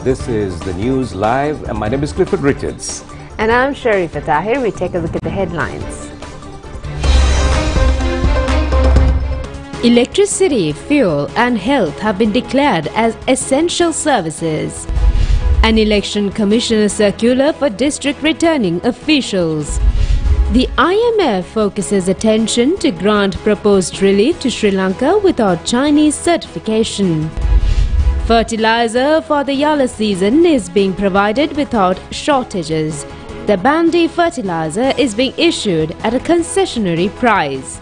This is the News Live, and my name is Clifford Richards. And I'm Sharifah Tahir. We take a look at the headlines. Electricity, fuel and health have been declared as essential services. An election commissioner circular for district returning officials. The IMF focuses attention to grant proposed relief to Sri Lanka without Chinese certification. Fertilizer for the yellow season is being provided without shortages. The Bandi fertilizer is being issued at a concessionary price.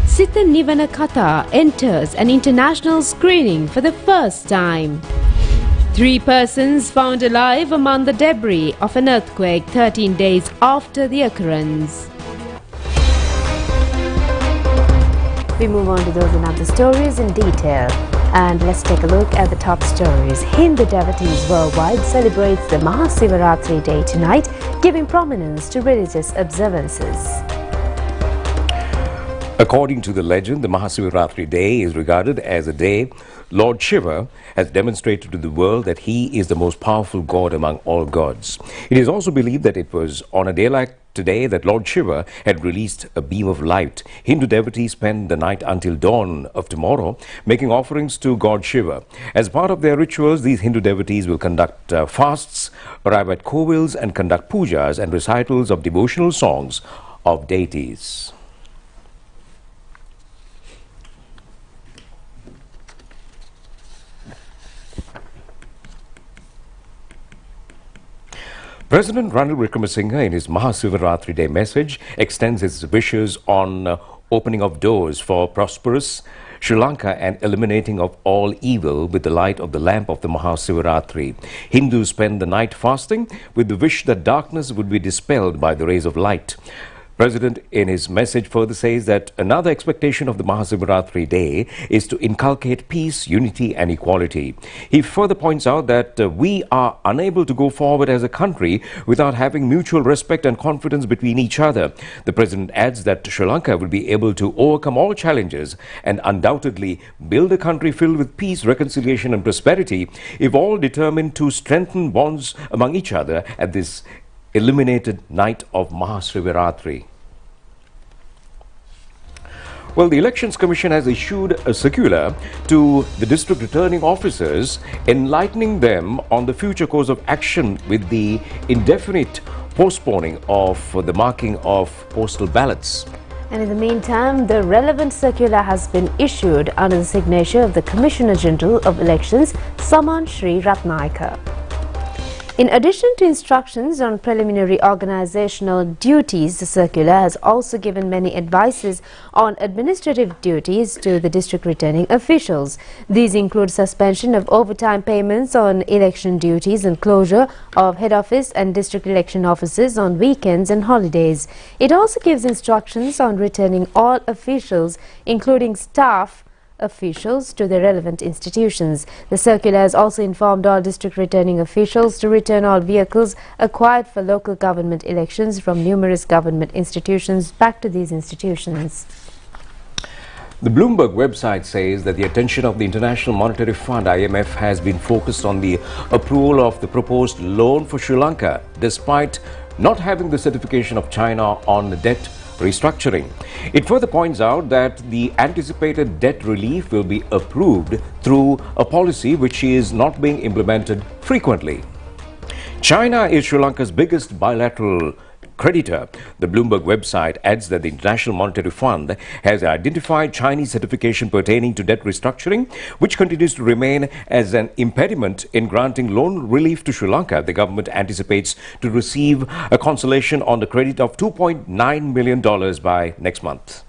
Sita Nivana Katha enters an international screening for the first time. 3 persons found alive among the debris of an earthquake 13 days after the occurrence. We move on to those and other stories in detail. And let's take a look at the top stories. Hindu devotees worldwide celebrates the Mahasivaratri Day tonight, giving prominence to religious observances. According to the legend, the Mahasivaratri Day is regarded as a day Lord Shiva has demonstrated to the world that he is the most powerful god among all gods. It is also believed that it was on a day like today that Lord Shiva had released a beam of light. Hindu devotees spend the night until dawn of tomorrow making offerings to God Shiva. As part of their rituals, these Hindu devotees will conduct fasts, arrive at kovils and conduct pujas and recitals of devotional songs of deities. President Ranil Wickremesinghe, in his Mahasivaratri Day message, extends his wishes on opening of doors for prosperous Sri Lanka and eliminating of all evil with the light of the lamp of the Mahasivaratri. Hindus spend the night fasting with the wish that darkness would be dispelled by the rays of light. President in his message further says that another expectation of the Mahasivaratri Day is to inculcate peace, unity and equality. He further points out that we are unable to go forward as a country without having mutual respect and confidence between each other. The President adds that Sri Lanka will be able to overcome all challenges and undoubtedly build a country filled with peace, reconciliation and prosperity if all determined to strengthen bonds among each other at this illuminated night of Mahasivaratri. Well, the Elections Commission has issued a circular to the district returning officers enlightening them on the future course of action with the indefinite postponing of the marking of postal ballots. And in the meantime, the relevant circular has been issued under the signature of the Commissioner General of Elections, Saman Shri Ratnayaka. In addition to instructions on preliminary organizational duties, the circular has also given many advices on administrative duties to the district returning officials. These include suspension of overtime payments on election duties and closure of head office and district election offices on weekends and holidays. It also gives instructions on returning all officials, including staff officials, to the relevant institutions. The circular has also informed all district returning officials to return all vehicles acquired for local government elections from numerous government institutions back to these institutions. The Bloomberg website says that the attention of the International Monetary Fund (IMF) has been focused on the approval of the proposed loan for Sri Lanka, despite not having the certification of China on the debt restructuring. It further points out that the anticipated debt relief will be approved through a policy which is not being implemented frequently. China is Sri Lanka's biggest bilateral creditor. The Bloomberg website adds that the International Monetary Fund has identified Chinese certification pertaining to debt restructuring, which continues to remain as an impediment in granting loan relief to Sri Lanka. The government anticipates to receive a consolation on the credit of $2.9 million by next month.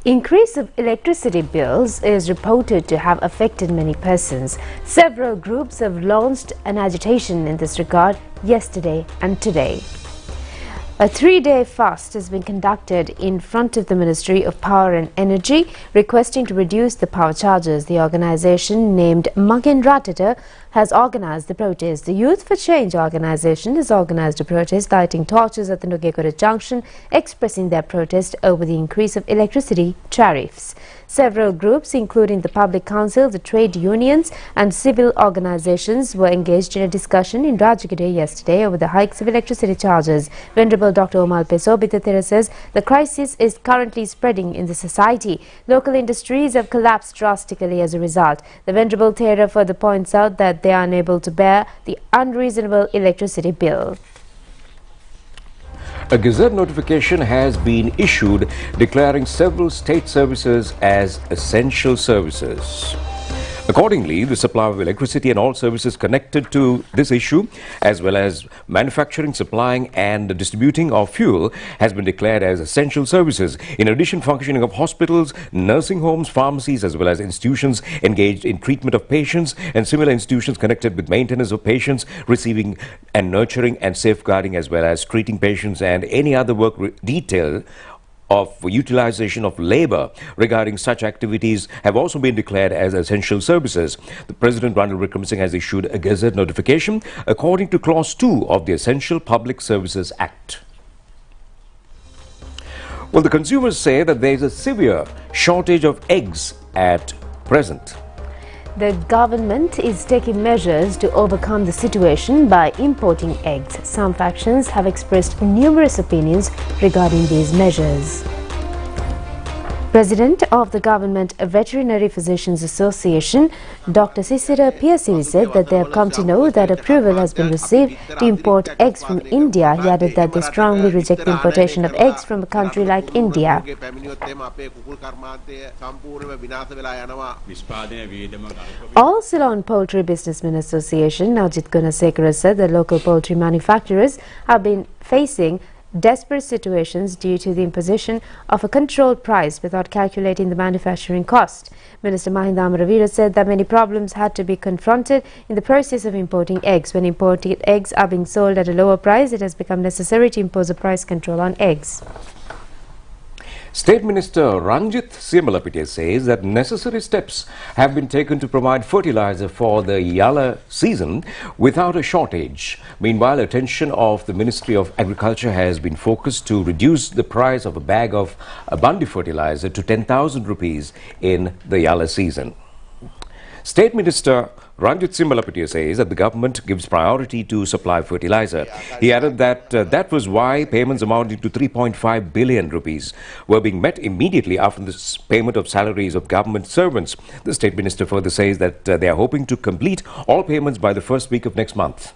Increase of electricity bills is reported to have affected many persons. Several groups have launched an agitation in this regard yesterday and today. A 3-day fast has been conducted in front of the Ministry of Power and Energy, requesting to reduce the power charges. The organization named Magin Ratata has organized the protest. The Youth for Change organization has organized a protest, lighting torches at the Nugekura junction, expressing their protest over the increase of electricity tariffs. Several groups, including the Public Council, the trade unions and civil organizations, were engaged in a discussion in Rajagiri yesterday over the hikes of electricity charges. Venerable Dr. Omal Peso Bitathira says the crisis is currently spreading in the society. Local industries have collapsed drastically as a result. The Venerable Thera further points out that they are unable to bear the unreasonable electricity bill. A Gazette notification has been issued declaring several state services as essential services. Accordingly, the supply of electricity and all services connected to this issue, as well as manufacturing, supplying and distributing of fuel, has been declared as essential services. In addition, functioning of hospitals, nursing homes, pharmacies, as well as institutions engaged in treatment of patients and similar institutions connected with maintenance of patients, receiving and nurturing and safeguarding, as well as treating patients and any other work detail of utilization of labor regarding such activities have also been declared as essential services. The President Ranil Wickremesinghe has issued a Gazette notification according to Clause 2 of the Essential Public Services Act. Well, the consumers say that there is a severe shortage of eggs at present. The government is taking measures to overcome the situation by importing eggs. Some factions have expressed numerous opinions regarding these measures. President of the Government Veterinary Physicians Association, Dr. Sisira Piyasiri, said that they have come to know that approval has been received to import eggs from India. He added that they strongly reject the importation of eggs from a country like India. All Ceylon Poultry Businessmen Association, Najit Gunasekara, said that local poultry manufacturers have been facing desperate situations due to the imposition of a controlled price without calculating the manufacturing cost. Minister Mahinda Amaravira said that many problems had to be confronted in the process of importing eggs. When imported eggs are being sold at a lower price, it has become necessary to impose a price control on eggs. State Minister Ranjith Simalapitiya says that necessary steps have been taken to provide fertilizer for the Yala season without a shortage. Meanwhile, attention of the Ministry of Agriculture has been focused to reduce the price of a bag of Bandi fertilizer to 10,000 rupees in the Yala season. State Minister Ranjit Simalapitiya says that the government gives priority to supply fertilizer. He added that that was why payments amounting to 3.5 billion rupees were being met immediately after the payment of salaries of government servants. The State Minister further says that they are hoping to complete all payments by the first week of next month.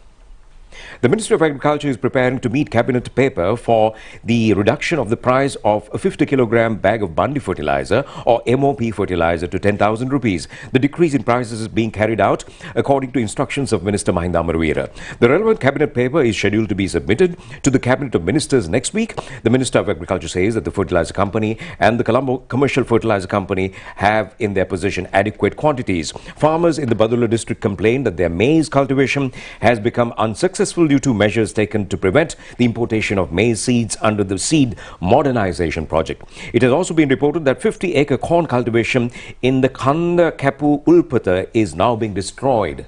The Ministry of Agriculture is preparing to meet cabinet paper for the reduction of the price of a 50-kilogram bag of Bandi fertilizer or MOP fertilizer to 10,000 rupees. The decrease in prices is being carried out according to instructions of Minister Mahinda Amaravira. The relevant cabinet paper is scheduled to be submitted to the Cabinet of Ministers next week. The Minister of Agriculture says that the fertilizer company and the Colombo Commercial Fertilizer Company have in their possession adequate quantities. Farmers in the Badulla district complained that their maize cultivation has become unsuccessful due to measures taken to prevent the importation of maize seeds under the seed modernization project. It has also been reported that 50-acre corn cultivation in the Khanda Kapu Ulpata is now being destroyed.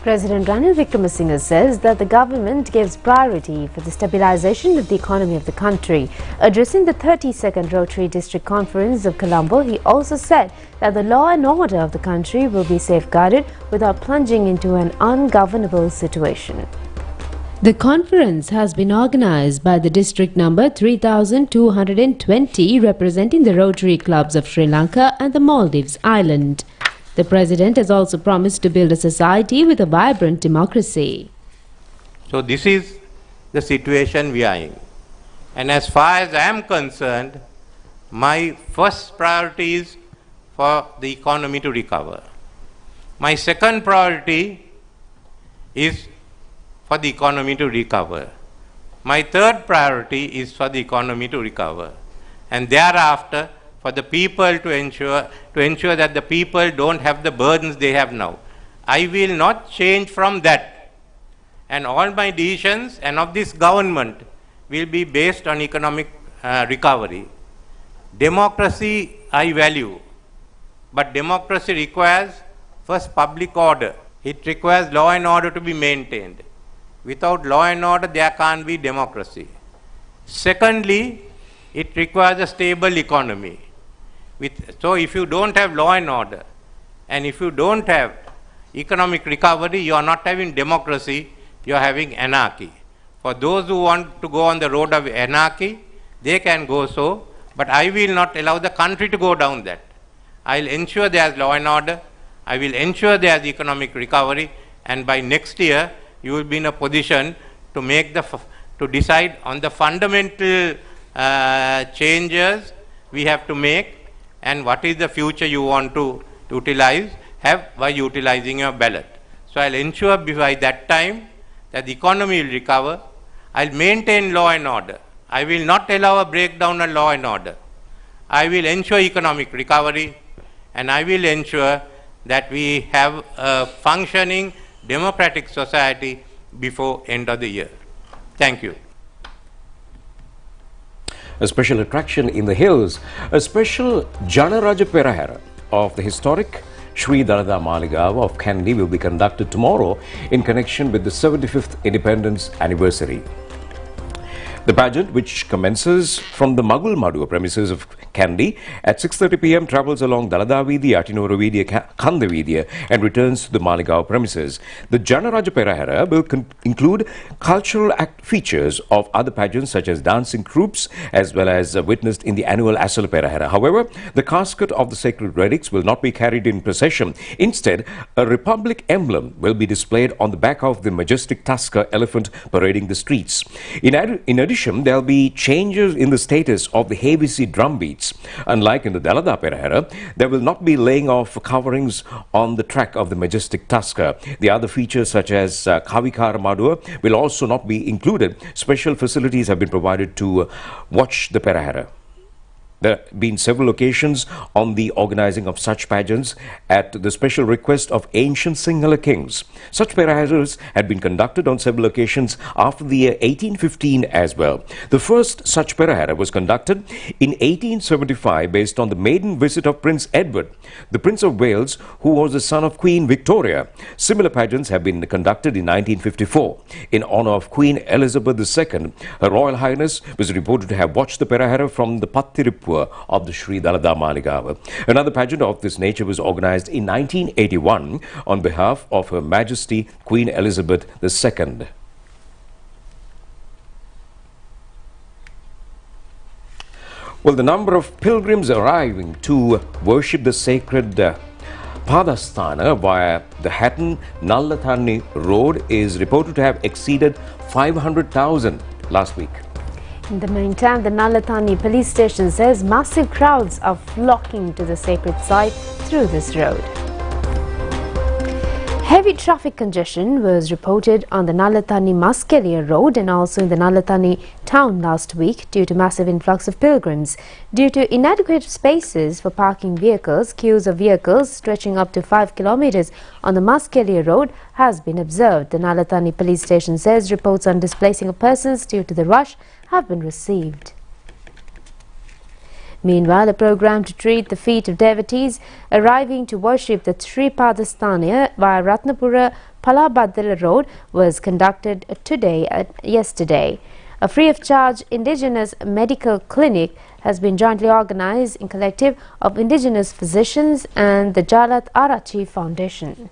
President Ranil Wickremesinghe says that the government gives priority for the stabilization of the economy of the country. Addressing the 32nd Rotary District Conference of Colombo, he also said that the law and order of the country will be safeguarded without plunging into an ungovernable situation. The conference has been organized by the district number 3220 representing the Rotary Clubs of Sri Lanka and the Maldives Island. The President has also promised to build a society with a vibrant democracy. So this is the situation we are in. And as far as I am concerned, my first priority is for the economy to recover. My second priority is for the economy to recover. My third priority is for the economy to recover. And thereafter, for the people to ensure that the people don't have the burdens they have now. I will not change from that. and all my decisions and of this government will be based on economic recovery. Democracy I value, but democracy requires first public order. It requires law and order to be maintained. Without law and order, there can't be democracy. Secondly, it requires a stable economy. So if you don't have law and order, and if you don't have economic recovery, you are not having democracy, you are having anarchy. For those who want to go on the road of anarchy, they can go so, but I will not allow the country to go down that. I will ensure there is law and order, I will ensure there is economic recovery, and by next year, you will be in a position to make to decide on the fundamental changes we have to make, and what is the future you want to utilize, by utilizing your ballot. So I'll ensure by that time that the economy will recover. I'll maintain law and order. I will not allow a breakdown of law and order. I will ensure economic recovery, and I will ensure that we have a functioning democratic society before end of the year. Thank you. A special attraction in the hills, a special Jana Perihara of the historic Sri Dalada Maligawa of Kandy will be conducted tomorrow in connection with the 75th Independence Anniversary. The pageant, which commences from the Magul Madua premises of Kandy at 6:30 p.m. travels along Dalada Vidya, Atinora Vidya, Kanda Vidya and returns to the Maligawa premises. The Jana Perihara will include cultural features of other pageants such as dancing troupes as well as witnessed in the annual Asala Perihara. However, the casket of the sacred relics will not be carried in procession. Instead, a republic emblem will be displayed on the back of the majestic Tusker elephant parading the streets. In addition, there will be changes in the status of the ABC drum beats. Unlike in the Dalada Perihara, there will not be laying of coverings on the track of the majestic Tusker. The other features such as Kavikara Madua will also not be included. Special facilities have been provided to watch the Perihara. There have been several occasions on the organizing of such pageants at the special request of ancient Sinhala kings. Such Periharas had been conducted on several occasions after the year 1815 as well. The first such Perihara was conducted in 1875 based on the maiden visit of Prince Edward, the Prince of Wales, who was the son of Queen Victoria. Similar pageants have been conducted in 1954. In honor of Queen Elizabeth II, Her Royal Highness was reported to have watched the Perihara from the Pattirippu of the Sri Dalada Maligawa. Another pageant of this nature was organized in 1981 on behalf of Her Majesty Queen Elizabeth II. Well, the number of pilgrims arriving to worship the sacred Padasthana via the Hatton-Nallathanni road is reported to have exceeded 500,000 last week. In the meantime, the Nallathanni police station says massive crowds are flocking to the sacred site through this road. Heavy traffic congestion was reported on the Nallathanni-Maskelia road and also in the Nallathanni town last week due to massive influx of pilgrims. Due to inadequate spaces for parking vehicles, queues of vehicles stretching up to 5 kilometers on the Maskelia road has been observed. The Nallathanni police station says reports on displacing of persons due to the rush have been received. Meanwhile, a program to treat the feet of devotees arriving to worship the Sri Padasthana via Ratnapura Palabadala road was conducted yesterday. A free of charge indigenous medical clinic has been jointly organized in collective of indigenous physicians and the Jalat Arachi Foundation.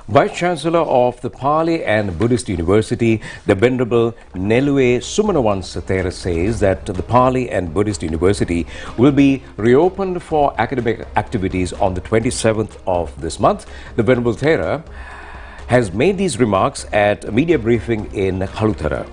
Vice-Chancellor of the Pali and Buddhist University, the Venerable Nelue Sumanawansa says that the Pali and Buddhist University will be reopened for academic activities on the 27th of this month. The Venerable Thera has made these remarks at a media briefing in Kalutara.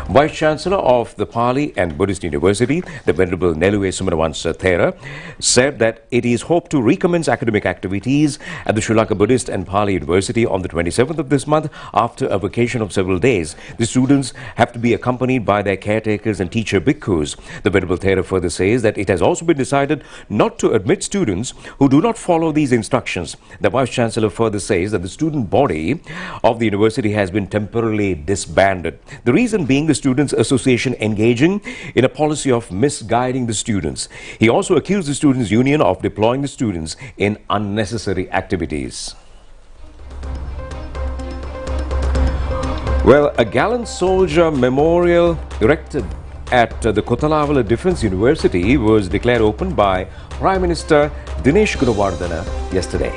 Vice-Chancellor of the Pali and Buddhist University, the Venerable Nelue Sumanawansa Thera, said that it is hoped to recommence academic activities at the Sri Lanka Buddhist and Pali University on the 27th of this month after a vacation of several days. The students have to be accompanied by their caretakers and teacher bhikkhus. The Venerable Thera further says that it has also been decided not to admit students who do not follow these instructions. The Vice-Chancellor further says that the student body of the university has been temporarily disbanded. The reason being the Students' Association engaging in a policy of misguiding the students. He also accused the Students' Union of deploying the students in unnecessary activities. Well, a gallant soldier memorial erected at the Kotalavala Defence University was declared open by Prime Minister Dinesh Gunawardena yesterday.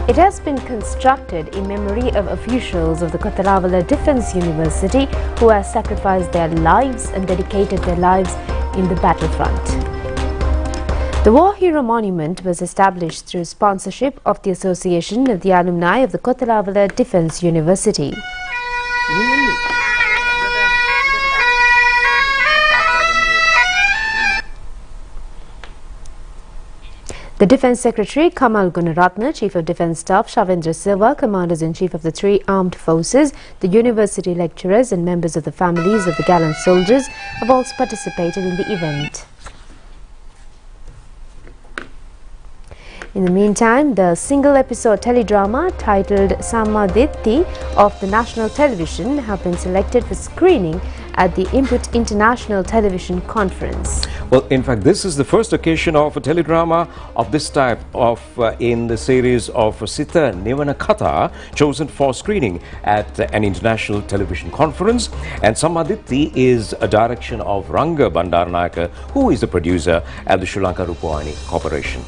It has been constructed in memory of officials of the Kotalavala Defence University who have sacrificed their lives and dedicated their lives in the battlefront. The War Hero Monument was established through sponsorship of the Association of the Alumni of the Kotalavala Defence University. The Defence Secretary Kamal Gunaratne, Chief of Defence Staff Shavendra Silva, Commanders-in-Chief of the three armed forces, the university lecturers and members of the families of the gallant soldiers have also participated in the event. In the meantime, the single-episode teledrama titled Samaditi of the National Television have been selected for screening at the Input International Television Conference. Well, in fact, this is the first occasion of a teledrama of this type in the series of Sita Nivana Katha chosen for screening at an international television conference. And Samaditi is a direction of Ranga Bandaranaike, who is the producer at the Sri Lanka Rupavahini Corporation.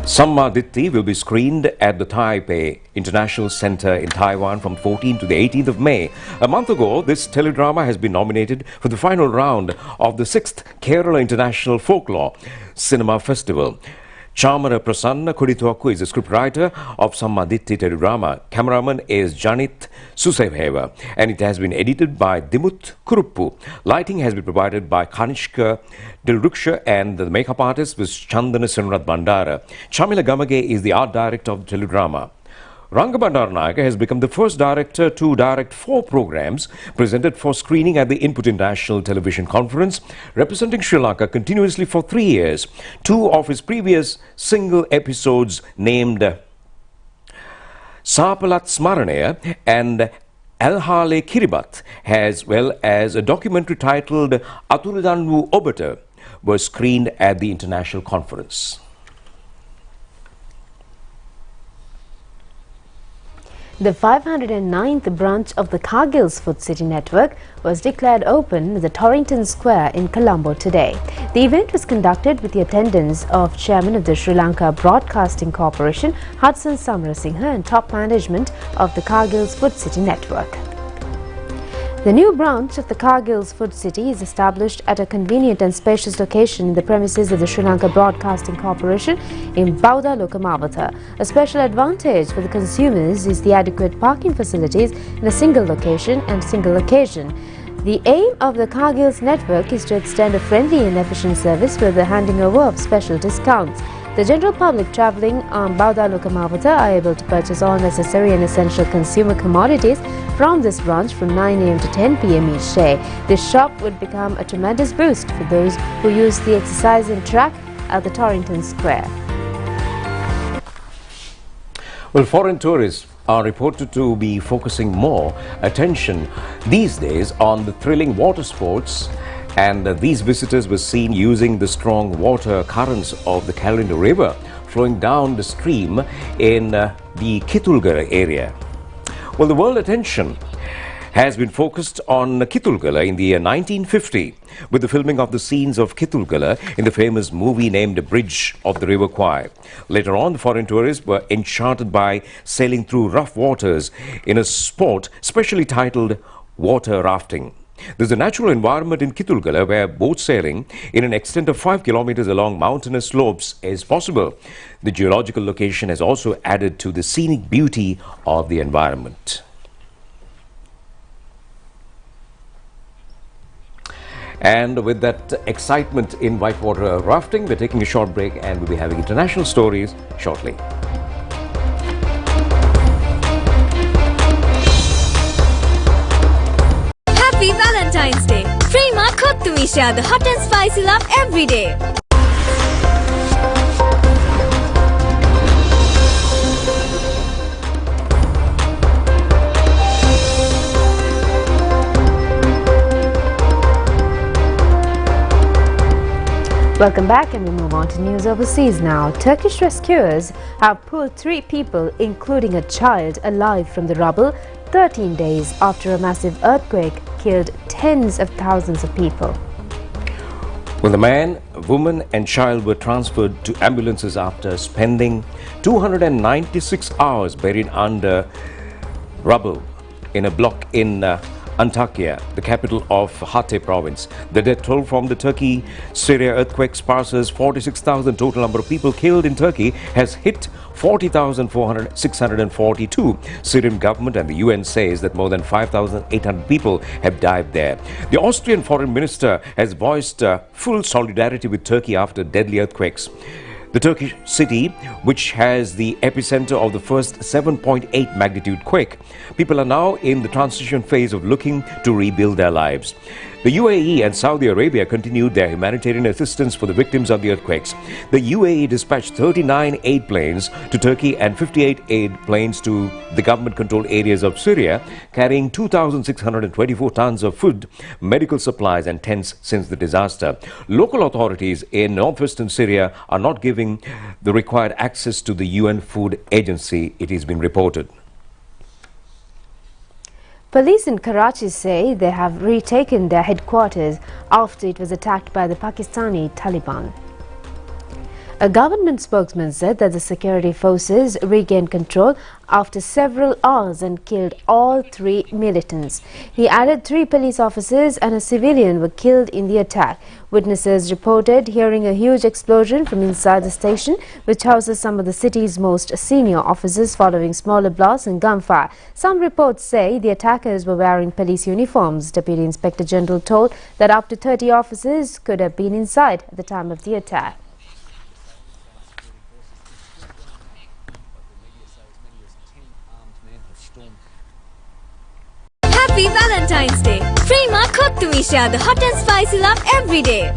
Samaditi will be screened at the Taipei International Center in Taiwan from 14th to the 18th of May. A month ago, this teledrama has been nominated for the final round of the 6th Kerala International Folklore Cinema Festival. Chamara Prasanna Kudithuakku is the scriptwriter of Samaditi teledrama. Cameraman is Janit Susevheva, and it has been edited by Dimut Kuruppu. Lighting has been provided by Kanishka Dilruksha, and the makeup artist was Chandana Sinrat Bandara. Chamila Gamage is the art director of the teledrama. Ranga Bandaranaike has become the first director to direct 4 programs presented for screening at the Input International Television Conference, representing Sri Lanka continuously for 3 years. 2 of his previous single episodes named Sapalat Smaranaya and Alhale Kiribat, as well as a documentary titled Aturidanvu Obata, were screened at the international conference. The 509th branch of the Cargills Food City Network was declared open at the Torrington Square in Colombo today. The event was conducted with the attendance of Chairman of the Sri Lanka Broadcasting Corporation, Hudson Samarasinghe, and top management of the Cargills Food City Network. The new branch of the Cargills Food City is established at a convenient and spacious location in the premises of the Sri Lanka Broadcasting Corporation in Bauda Lokamavata. A special advantage for the consumers is the adequate parking facilities in a single location and single occasion. The aim of the Cargills network is to extend a friendly and efficient service with the handing over of special discounts. The general public travelling on Bauda Lokamavata are able to purchase all necessary and essential consumer commodities from this branch from 9 a.m. to 10 p.m. each day. This shop would become a tremendous boost for those who use the exercising track at the Torrington Square. Well, foreign tourists are reported to be focusing more attention these days on the thrilling water sports, and these visitors were seen using the strong water currents of the Kalinda River flowing down the stream in the Kitulgala area. Well, the world attention has been focused on Kitulgala in the year 1950 with the filming of the scenes of Kitulgala in the famous movie named Bridge of the River Kwai. Later on, the foreign tourists were enchanted by sailing through rough waters in a sport specially titled water rafting. There's a natural environment in Kitulgala where boat sailing in an extent of 5 kilometers along mountainous slopes is possible. The geological location has also added to the scenic beauty of the environment. And with that excitement in whitewater rafting, we're taking a short break and we'll be having international stories shortly. Happy Valentine's Day! Prema Kottumisha, the hot and spicy love every day. Welcome back, and we move on to news overseas now. Turkish rescuers have pulled 3 people, including a child, alive from the rubble 13 days after a massive earthquake killed tens of thousands of people. Well, the man, woman and child were transferred to ambulances after spending 296 hours buried under rubble in a block in Antakya, the capital of Hatay province. The death toll from the Turkey-Syria earthquake passes 46,000. Total number of people killed in Turkey has hit 40,642. Syrian government and the UN says that more than 5,800 people have died there. The Austrian foreign minister has voiced full solidarity with Turkey after deadly earthquakes. The Turkish city, which has the epicenter of the first 7.8 magnitude quake, people are now in the transition phase of looking to rebuild their lives. The UAE and Saudi Arabia continued their humanitarian assistance for the victims of the earthquakes. The UAE dispatched 39 aid planes to Turkey and 58 aid planes to the government-controlled areas of Syria, carrying 2,624 tons of food, medical supplies and tents since the disaster. Local authorities in northwestern Syria are not giving the required access to the UN Food Agency, it has been reported. Police in Karachi say they have retaken their headquarters after it was attacked by the Pakistani Taliban. A government spokesman said that the security forces regained control after several hours and killed all 3 militants. He added 3 police officers and a civilian were killed in the attack. Witnesses reported hearing a huge explosion from inside the station, which houses some of the city's most senior officers, following smaller blasts and gunfire. Some reports say the attackers were wearing police uniforms. Deputy Inspector General told that up to 30 officers could have been inside at the time of the attack. Happy Valentine's Day! Prema Kottumisha, the hot and spicy love every day.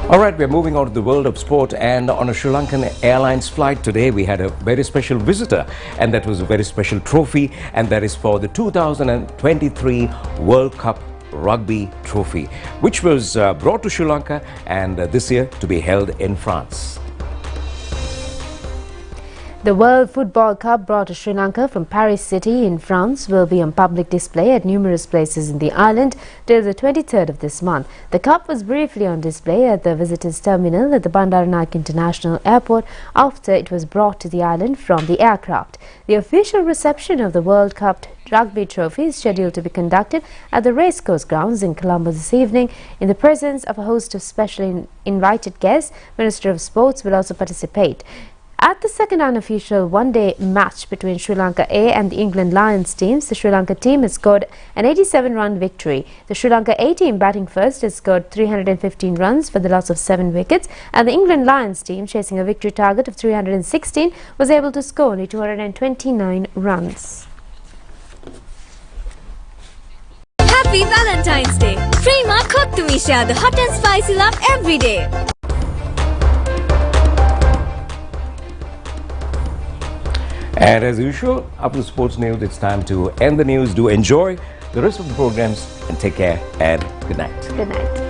All right, we're moving on to the world of sport, and on a Sri Lankan Airlines flight today we had a very special visitor, and that was a very special trophy, and that is for the 2023 World Cup Rugby Trophy, which was brought to Sri Lanka and this year to be held in France. The World Football Cup brought to Sri Lanka from Paris City in France will be on public display at numerous places in the island till the 23rd of this month. The cup was briefly on display at the visitors terminal at the Bandaranaike International Airport after it was brought to the island from the aircraft. The official reception of the World Cup Rugby Trophy is scheduled to be conducted at the Racecourse Grounds in Colombo this evening in the presence of a host of specially invited guests. Minister of Sports will also participate. At the second unofficial one-day match between Sri Lanka A and the England Lions teams, the Sri Lanka team has scored an 87-run victory. The Sri Lanka A team, batting first, has scored 315 runs for the loss of 7 wickets, and the England Lions team, chasing a victory target of 316, was able to score only 229 runs. Happy Valentine's Day! Prema Kottumisha, the hot and spicy love every day. And as usual, after the sports news, it's time to end the news. Do enjoy the rest of the programs and take care and good night. Good night.